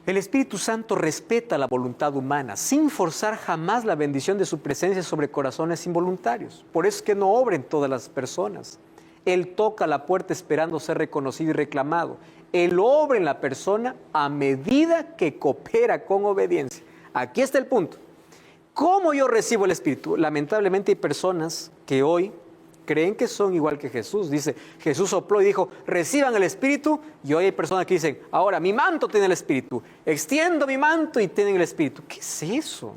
El Espíritu Santo respeta la voluntad humana sin forzar jamás la bendición de su presencia sobre corazones involuntarios. Por eso es que no obra en todas las personas. Él toca la puerta esperando ser reconocido y reclamado. Él obra en la persona a medida que coopera con obediencia. Aquí está el punto. ¿Cómo yo recibo el Espíritu? Lamentablemente hay personas que hoy creen que son igual que Jesús. Dice, Jesús sopló y dijo, reciban el Espíritu. Y hoy hay personas que dicen, ahora mi manto tiene el Espíritu. Extiendo mi manto y tienen el Espíritu. ¿Qué es eso?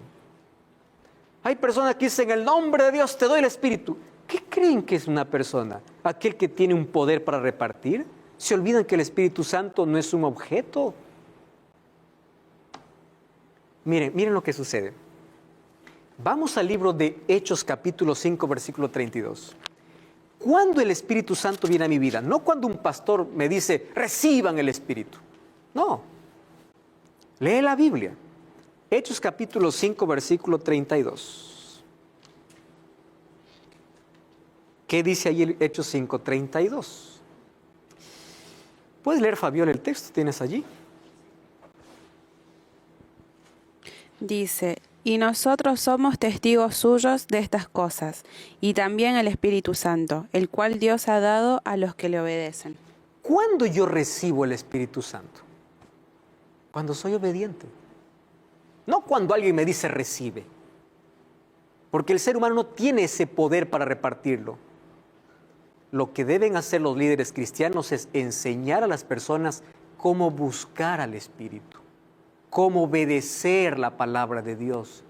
Hay personas que dicen, en el nombre de Dios te doy el Espíritu. ¿Qué creen que es una persona? ¿Aquel que tiene un poder para repartir? ¿Se olvidan que el Espíritu Santo no es un objeto? Miren lo que sucede. Vamos al libro de Hechos capítulo 5, versículo 32. ¿Cuándo el Espíritu Santo viene a mi vida? No cuando un pastor me dice, reciban el Espíritu. No. Lee la Biblia. Hechos capítulo 5, versículo 32. ¿Qué dice ahí el Hechos 5, 32? ¿Puedes leer, Fabiola, el texto? ¿Tienes allí? Dice, y nosotros somos testigos suyos de estas cosas, y también el Espíritu Santo, el cual Dios ha dado a los que le obedecen. ¿Cuándo yo recibo el Espíritu Santo? Cuando soy obediente. No cuando alguien me dice recibe. Porque el ser humano no tiene ese poder para repartirlo. Lo que deben hacer los líderes cristianos es enseñar a las personas cómo buscar al Espíritu, cómo obedecer la palabra de Dios.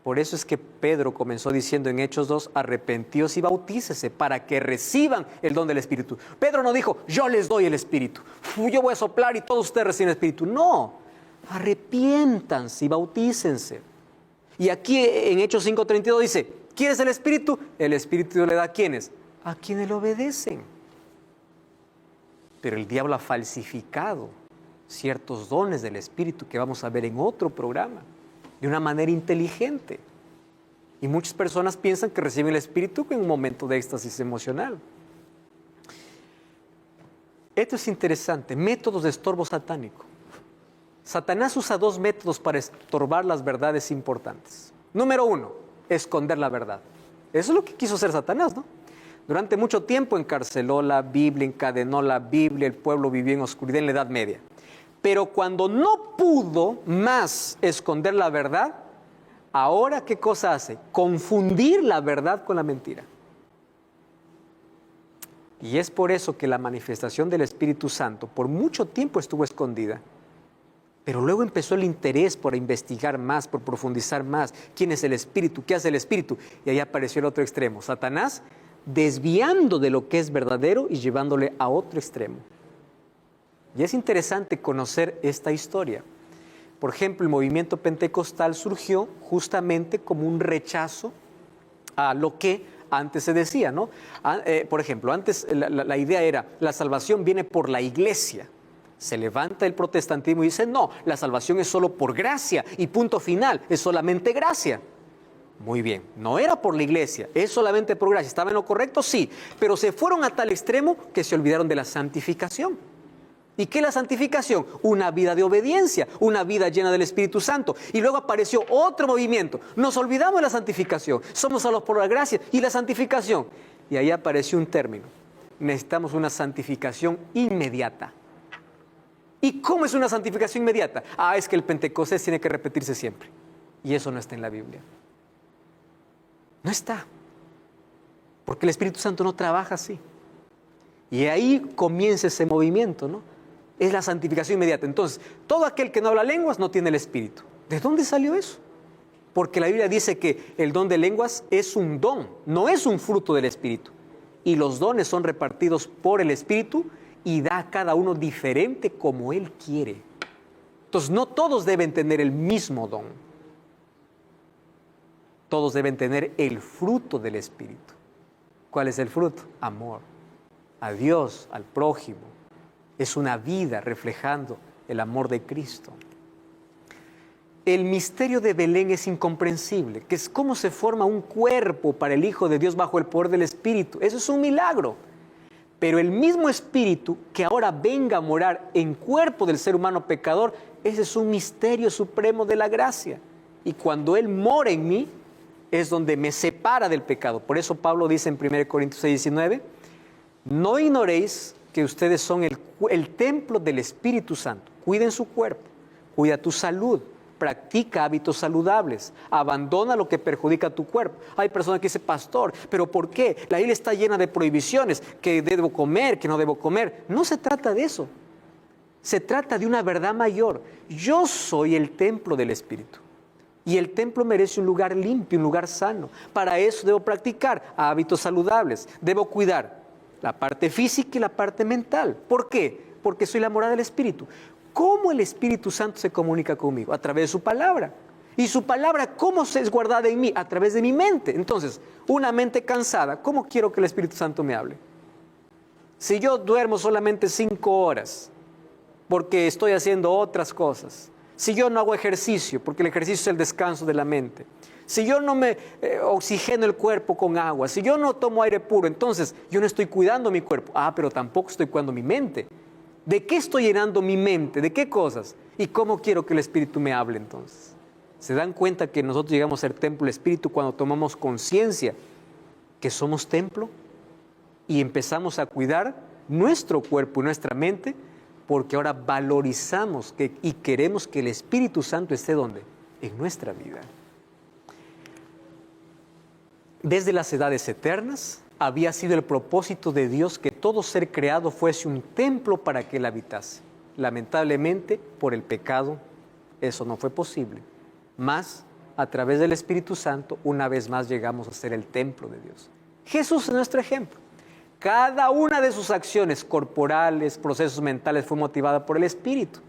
Por eso es que Pedro comenzó diciendo en Hechos 2, arrepentíos y bautícese para que reciban el don del Espíritu. Pedro no dijo, yo les doy el Espíritu, yo voy a soplar y todos ustedes reciben el Espíritu. No, arrepiéntanse y bautícense. Y aquí en Hechos 5:32 dice, ¿quieres el Espíritu? El Espíritu le da a ¿quiénes? A quienes le obedecen. Pero el diablo ha falsificado ciertos dones del Espíritu que vamos a ver en otro programa, de una manera inteligente. Y muchas personas piensan que reciben el Espíritu en un momento de éxtasis emocional. Esto es interesante, métodos de estorbo satánico. Satanás usa dos métodos para estorbar las verdades importantes. Número 1, esconder la verdad. Eso es lo que quiso hacer Satanás, ¿no? Durante mucho tiempo encarceló la Biblia, encadenó la Biblia, el pueblo vivió en oscuridad en la Edad Media. Pero cuando no pudo más esconder la verdad, ahora ¿qué cosa hace? Confundir la verdad con la mentira. Y es por eso que la manifestación del Espíritu Santo por mucho tiempo estuvo escondida. Pero luego empezó el interés por investigar más, por profundizar más. ¿Quién es el Espíritu? ¿Qué hace el Espíritu? Y ahí apareció el otro extremo. Satanás desviando de lo que es verdadero y llevándole a otro extremo. Y es interesante conocer esta historia. Por ejemplo, el movimiento pentecostal surgió justamente como un rechazo a lo que antes se decía, ¿no? Por ejemplo, antes la idea era, la salvación viene por la iglesia. Se levanta el protestantismo y dice, no, la salvación es solo por gracia y punto final, es solamente gracia. Muy bien, no era por la iglesia, es solamente por gracia. ¿Estaba en lo correcto? Sí, pero se fueron a tal extremo que se olvidaron de la santificación. ¿Y qué es la santificación? Una vida de obediencia, una vida llena del Espíritu Santo. Y luego apareció otro movimiento. Nos olvidamos de la santificación, somos salvos por la gracia y la santificación. Y ahí apareció un término. Necesitamos una santificación inmediata. ¿Y cómo es una santificación inmediata? Es que el Pentecostés tiene que repetirse siempre. Y eso no está en la Biblia. No está. Porque el Espíritu Santo no trabaja así. Y ahí comienza ese movimiento, ¿no? Es la santificación inmediata. Entonces, todo aquel que no habla lenguas no tiene el Espíritu. ¿De dónde salió eso? Porque la Biblia dice que el don de lenguas es un don, no es un fruto del Espíritu. Y los dones son repartidos por el Espíritu y da a cada uno diferente como Él quiere. Entonces, no todos deben tener el mismo don. Todos deben tener el fruto del Espíritu. ¿Cuál es el fruto? Amor. A Dios, al prójimo. Es una vida reflejando el amor de Cristo. el misterio de Belén es incomprensible, que es cómo se forma un cuerpo para el Hijo de Dios bajo el poder del Espíritu. Eso es un milagro. Pero el mismo Espíritu que ahora venga a morar en cuerpo del ser humano pecador, ese es un misterio supremo de la gracia. Y cuando Él mora en mí, es donde me separa del pecado. Por eso Pablo dice en 1 Corintios 6:19, no ignoréis que ustedes son el templo del Espíritu Santo. Cuiden su cuerpo, cuida tu salud, practica hábitos saludables, abandona lo que perjudica tu cuerpo. Hay personas que dicen, pastor, ¿pero por qué? La Biblia está llena de prohibiciones, que debo comer, que no debo comer. No se trata de eso. Se trata de una verdad mayor. Yo soy el templo del Espíritu. Y el templo merece un lugar limpio, un lugar sano. Para eso debo practicar hábitos saludables. Debo cuidar la parte física y la parte mental. ¿Por qué? Porque soy la morada del Espíritu. ¿Cómo el Espíritu Santo se comunica conmigo? A través de su palabra. Y su palabra, ¿cómo se es guardada en mí? A través de mi mente. Entonces, una mente cansada, ¿cómo quiero que el Espíritu Santo me hable? Si yo duermo solamente 5 horas porque estoy haciendo otras cosas, si yo no hago ejercicio, porque el ejercicio es el descanso de la mente, si yo no me oxigeno el cuerpo con agua, si yo no tomo aire puro, entonces yo no estoy cuidando mi cuerpo. Pero tampoco estoy cuidando mi mente. ¿De qué estoy llenando mi mente? ¿De qué cosas? ¿Y cómo quiero que el Espíritu me hable entonces? ¿Se dan cuenta que nosotros llegamos a ser templo del Espíritu cuando tomamos conciencia que somos templo y empezamos a cuidar nuestro cuerpo y nuestra mente? Porque ahora valorizamos y queremos que el Espíritu Santo esté ¿dónde? En nuestra vida. Desde las edades eternas había sido el propósito de Dios que todo ser creado fuese un templo para que Él habitase. Lamentablemente, por el pecado, eso no fue posible. Mas, a través del Espíritu Santo, una vez más llegamos a ser el templo de Dios. Jesús es nuestro ejemplo. Cada una de sus acciones corporales, procesos mentales, fue motivada por el Espíritu.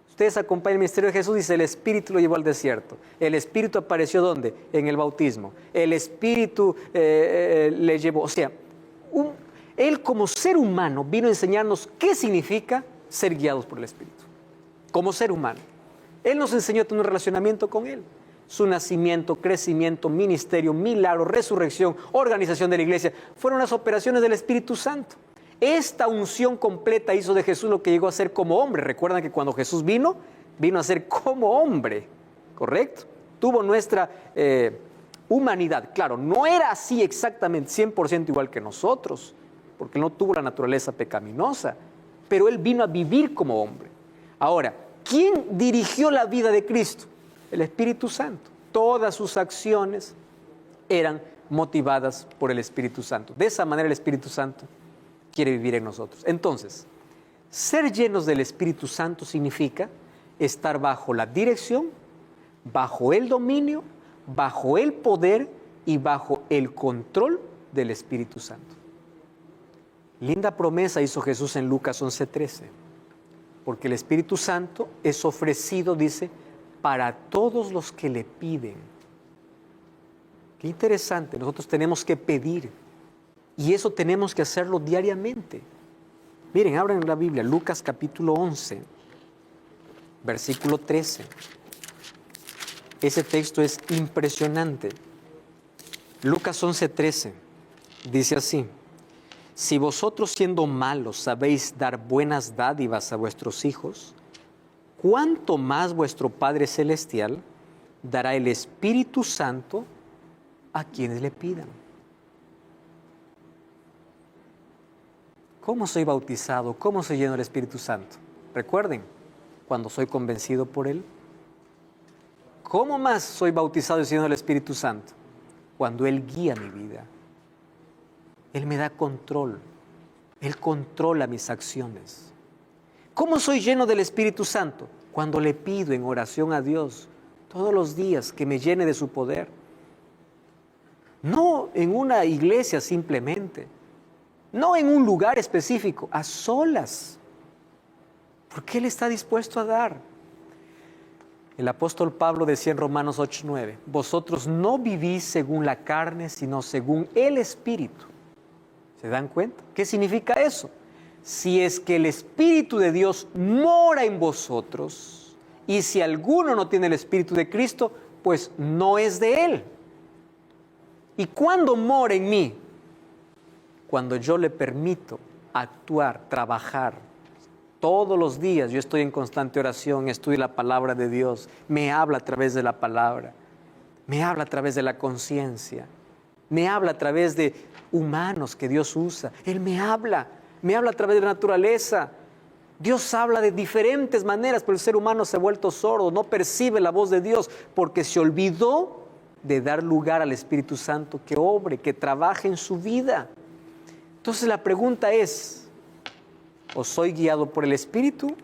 Ustedes acompañan el ministerio de Jesús, dice, el Espíritu lo llevó al desierto. El Espíritu apareció ¿dónde? En el bautismo. El Espíritu le llevó, o sea, Él como ser humano vino a enseñarnos qué significa ser guiados por el Espíritu. Como ser humano. Él nos enseñó a tener un relacionamiento con Él. Su nacimiento, crecimiento, ministerio, milagro, resurrección, organización de la iglesia, fueron las operaciones del Espíritu Santo. Esta unción completa hizo de Jesús lo que llegó a ser como hombre. Recuerdan que cuando Jesús vino a ser como hombre, ¿correcto? Tuvo nuestra humanidad. Claro, no era así exactamente 100% igual que nosotros, porque no tuvo la naturaleza pecaminosa, pero Él vino a vivir como hombre. Ahora, ¿quién dirigió la vida de Cristo? El Espíritu Santo. Todas sus acciones eran motivadas por el Espíritu Santo. De esa manera el Espíritu Santo quiere vivir en nosotros. Entonces, ser llenos del Espíritu Santo significa estar bajo la dirección, bajo el dominio, bajo el poder y bajo el control del Espíritu Santo. Linda promesa hizo Jesús en Lucas 11:13, porque el Espíritu Santo es ofrecido, dice, para todos los que le piden. Qué interesante, nosotros tenemos que pedir y eso tenemos que hacerlo diariamente. Miren, abran la Biblia, Lucas capítulo 11, versículo 13. Ese texto es impresionante. Lucas 11:13 dice así: si vosotros siendo malos sabéis dar buenas dádivas a vuestros hijos, ¿cuánto más vuestro Padre Celestial dará el Espíritu Santo a quienes le pidan? ¿Cómo soy bautizado? ¿Cómo soy lleno del Espíritu Santo? Recuerden, cuando soy convencido por Él. ¿Cómo más soy bautizado y lleno del Espíritu Santo? Cuando Él guía mi vida. Él me da control. Él controla mis acciones. ¿Cómo soy lleno del Espíritu Santo? Cuando le pido en oración a Dios todos los días que me llene de su poder. No en una iglesia simplemente, no en un lugar específico, a solas. Porque Él está dispuesto a dar. El apóstol Pablo decía en Romanos 8:9, vosotros no vivís según la carne, sino según el Espíritu. ¿Se dan cuenta? ¿Qué significa eso? Si es que el Espíritu de Dios mora en vosotros, Y si alguno no tiene el Espíritu de Cristo, pues no es de Él. ¿Y cuándo mora en mí? Cuando yo le permito actuar, trabajar. Todos los días yo estoy en constante oración, estudio la palabra de Dios, me habla a través de la palabra, me habla a través de la conciencia, me habla a través de humanos que Dios usa. Él me habla a través de la naturaleza. Dios habla de diferentes maneras, pero el ser humano se ha vuelto sordo, no percibe la voz de Dios porque se olvidó de dar lugar al Espíritu Santo que obre, que trabaje en su vida. Entonces la pregunta es, ¿o soy guiado por el Espíritu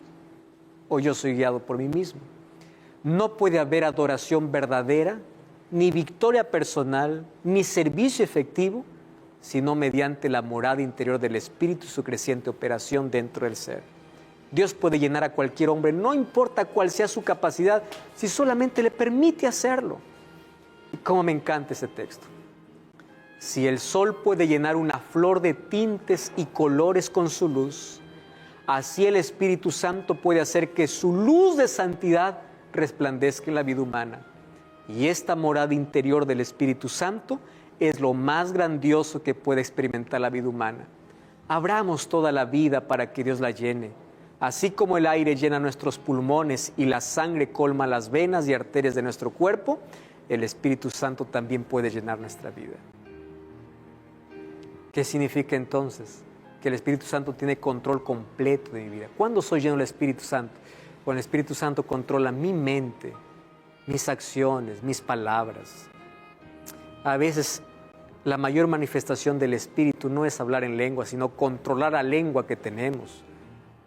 o yo soy guiado por mí mismo? No puede haber adoración verdadera, ni victoria personal, ni servicio efectivo, sino mediante la morada interior del Espíritu y su creciente operación dentro del ser. Dios puede llenar a cualquier hombre, no importa cuál sea su capacidad, si solamente le permite hacerlo. Y cómo me encanta ese texto. Si el sol puede llenar una flor de tintes y colores con su luz, así el Espíritu Santo puede hacer que su luz de santidad resplandezca en la vida humana. Y esta morada interior del Espíritu Santo es lo más grandioso que puede experimentar la vida humana. Abramos toda la vida para que Dios la llene. Así como el aire llena nuestros pulmones y la sangre colma las venas y arterias de nuestro cuerpo, el Espíritu Santo también puede llenar nuestra vida. ¿Qué significa entonces? Que el Espíritu Santo tiene control completo de mi vida. ¿Cuándo soy lleno del Espíritu Santo? Cuando el Espíritu Santo controla mi mente, mis acciones, mis palabras. A veces la mayor manifestación del Espíritu no es hablar en lengua, sino controlar la lengua que tenemos,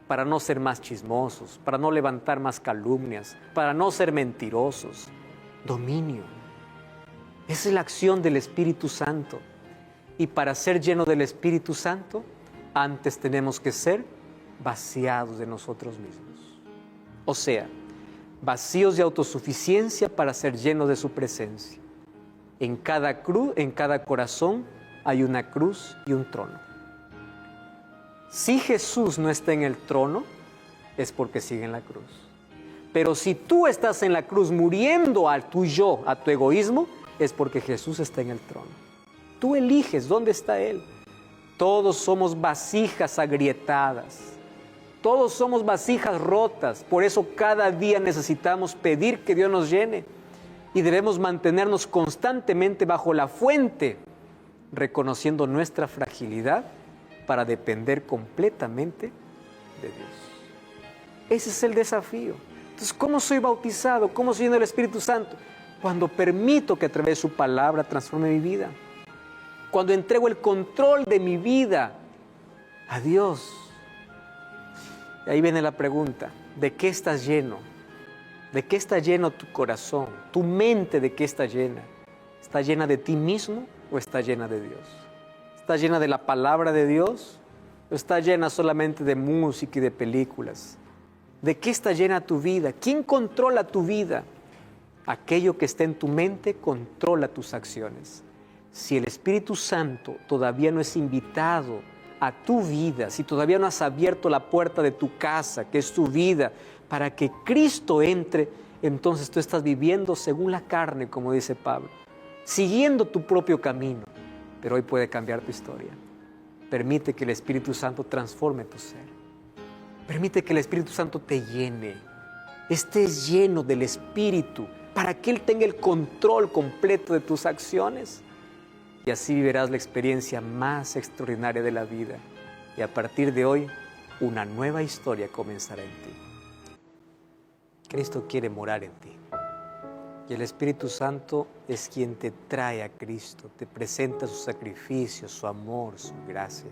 para no ser más chismosos, para no levantar más calumnias, para no ser mentirosos. Dominio. Esa es la acción del Espíritu Santo. Y para ser lleno del Espíritu Santo, antes tenemos que ser vaciados de nosotros mismos. O sea, vacíos de autosuficiencia para ser llenos de su presencia. En cada cruz, en cada corazón hay una cruz y un trono. Si Jesús no está en el trono, es porque sigue en la cruz. Pero si tú estás en la cruz muriendo a tu yo, a tu egoísmo, es porque Jesús está en el trono. Tú eliges dónde está Él. Todos somos vasijas agrietadas. Todos somos vasijas rotas. Por eso cada día necesitamos pedir que Dios nos llene. Y debemos mantenernos constantemente bajo la fuente, reconociendo nuestra fragilidad para depender completamente de Dios. Ese es el desafío. Entonces, ¿cómo soy bautizado? ¿Cómo soy lleno del Espíritu Santo? Cuando permito que a través de su palabra transforme mi vida. Cuando entrego el control de mi vida a Dios. Y ahí viene la pregunta, ¿de qué estás lleno? ¿De qué está lleno tu corazón? ¿Tu mente de qué está llena? ¿Está llena de ti mismo o está llena de Dios? ¿Está llena de la palabra de Dios o está llena solamente de música y de películas? ¿De qué está llena tu vida? ¿Quién controla tu vida? Aquello que está en tu mente controla tus acciones. Si el Espíritu Santo todavía no es invitado a tu vida, si todavía no has abierto la puerta de tu casa, que es tu vida, para que Cristo entre, entonces tú estás viviendo según la carne, como dice Pablo, siguiendo tu propio camino, pero hoy puede cambiar tu historia. Permite que el Espíritu Santo transforme tu ser. Permite que el Espíritu Santo te llene. Estés lleno del Espíritu para que Él tenga el control completo de tus acciones. Y así vivirás la experiencia más extraordinaria de la vida. Y a partir de hoy, una nueva historia comenzará en ti. Cristo quiere morar en ti. Y el Espíritu Santo es quien te trae a Cristo, te presenta su sacrificio, su amor, su gracia.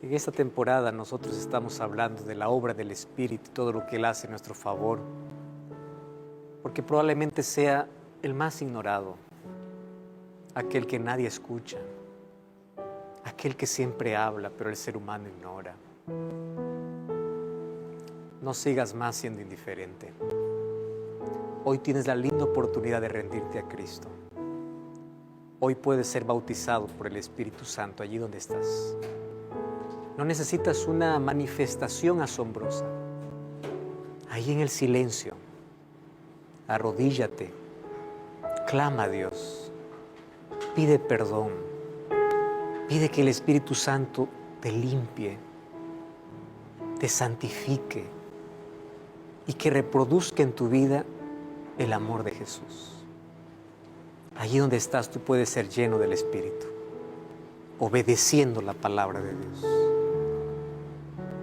En esta temporada nosotros estamos hablando de la obra del Espíritu, todo lo que Él hace en nuestro favor, porque probablemente sea el más ignorado, aquel que nadie escucha, aquel que siempre habla, pero el ser humano ignora. No sigas más siendo indiferente. Hoy tienes la linda oportunidad de rendirte a Cristo. Hoy puedes ser bautizado por el Espíritu Santo allí donde estás. No necesitas una manifestación asombrosa. Ahí en el silencio, arrodíllate, clama a Dios, pide perdón, pide que el Espíritu Santo te limpie, te santifique y que reproduzca en tu vida el amor de Jesús. Allí donde estás tú puedes ser lleno del Espíritu, obedeciendo la palabra de Dios.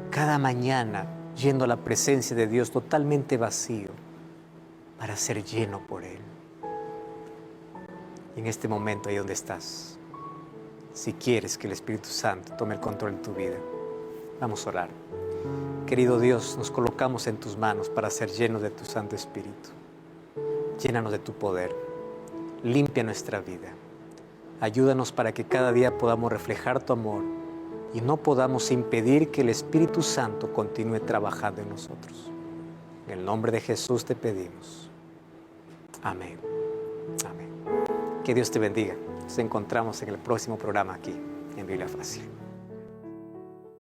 Cada mañana yendo a la presencia de Dios totalmente vacío para ser lleno por Él. Y en este momento ahí donde estás, si quieres que el Espíritu Santo tome el control de tu vida, vamos a orar. Querido Dios, nos colocamos en tus manos para ser llenos de tu Santo Espíritu. Llénanos de tu poder, limpia nuestra vida. Ayúdanos para que cada día podamos reflejar tu amor y no podamos impedir que el Espíritu Santo continúe trabajando en nosotros. En el nombre de Jesús te pedimos. Amén. Amén. Que Dios te bendiga. Nos encontramos en el próximo programa aquí en Biblia Fácil.